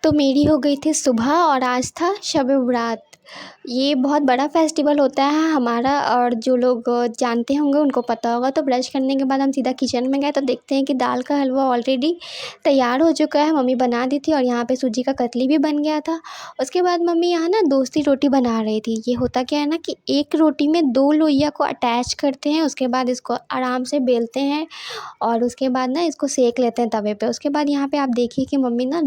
तो मेरी हो गई थी सुबह और आज था शब-ए-बारात। ये बहुत बड़ा फेस्टिवल होता है हमारा और जो लोग जानते होंगे उनको पता होगा। तो ब्रश करने के बाद हम सीधा किचन में गए तो देखते हैं कि दाल का हलवा ऑलरेडी तैयार हो चुका है, मम्मी बना दी थी और यहाँ पे सूजी का कतली भी बन गया था। उसके बाद मम्मी यहाँ ना दूसरी रोटी बना रही थी। ये होता क्या है ना कि एक रोटी में 2 लोइयाँ को अटैच करते हैं, उसके बाद इसको आराम से बेलते हैं और उसके बाद ना इसको सेक लेते हैं तवे पे। उसके बाद यहाँ पे आप देखिए कि मम्मी ना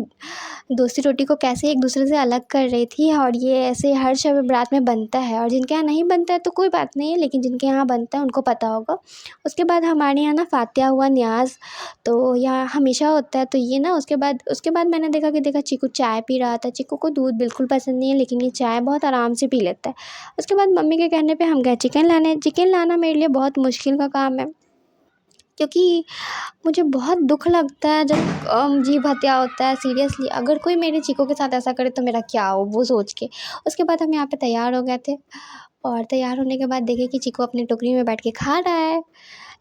दूसरी रोटी को कैसे एक दूसरे से अलग कर रही थी और ये ऐसे हर शब बारात में बनता है और जिनके यहाँ नहीं बनता है तो कोई बात नहीं है, लेकिन जिनके यहाँ बनता है उनको पता होगा। उसके बाद हमारे यहाँ ना फातिहा हुआ न्याज़, तो यहाँ हमेशा होता है। तो ये ना उसके बाद मैंने देखा चीकू चाय पी रहा था। चीकू को दूध बिल्कुल पसंद नहीं है, लेकिन ये चाय बहुत आराम से पी लेता है। उसके बाद मम्मी के कहने पे हम गए चिकन लाने। चिकन लाना मेरे लिए बहुत मुश्किल का काम है, क्योंकि मुझे बहुत दुःख लगता है जब जीव हत्या होता है। सीरियसली अगर कोई मेरे चीकू के साथ ऐसा करे तो मेरा क्या हो, वो सोच के। उसके बाद हम यहाँ पे तैयार हो गए थे और तैयार होने के बाद देखे कि चीकू अपनी टोकरी में बैठ के खा रहा है,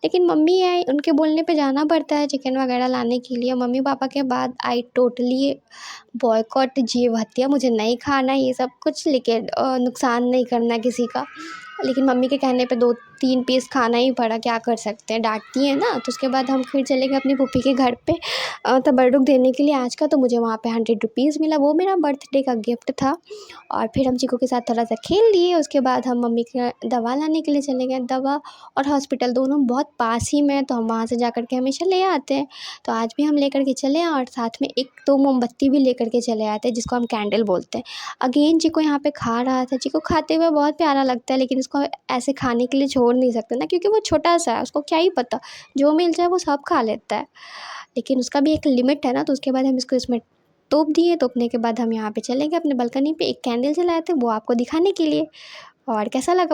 लेकिन मम्मी है उनके बोलने पे जाना पड़ता है चिकन वगैरह लाने के लिए। मम्मी पापा के बाद आई टोटली बॉयकॉट जीव हत्या, मुझे नहीं खाना ये सब कुछ, लेकिन नुकसान नहीं करना किसी का। लेकिन मम्मी के कहने पे 2-3 पीस खाना ही पड़ा, क्या कर सकते हैं, डांटती है ना। तो उसके बाद हम फिर चले गए अपनी फूफी के घर पे तबर्रुक देने के लिए आज का। तो मुझे वहाँ पे 100 रुपीज़ मिला, वो मेरा बर्थडे का गिफ्ट था। और फिर हम चीकू के साथ थोड़ा सा खेल लिए। उसके बाद हम मम्मी के दवा लाने के लिए चले गए। दवा और हॉस्पिटल दोनों बहुत पास ही में है, तो हम वहाँ से जा कर के हमेशा ले आते हैं। तो आज भी हम लेकर के चले और साथ में 1-2 मोमबत्ती भी लेकर के चले आते हैं, जिसको हम कैंडल बोलते हैं। अगेन चीकू यहाँ पे खा रहा था। चीकू खाते हुए बहुत प्यारा लगता है, लेकिन उसको ऐसे खाने के लिए छोड़ नहीं सकते ना, क्योंकि वो छोटा सा है, उसको क्या ही पता, जो मिल जाए वो सब खा लेता है। लेकिन उसका भी एक लिमिट है ना। तो उसके बाद हम इसको इसमें तोप दिए। तोपने के बाद हम यहाँ पे चले गए अपने बालकनी पे, एक कैंडल जलाए थे वो आपको दिखाने के लिए। और कैसा लगा?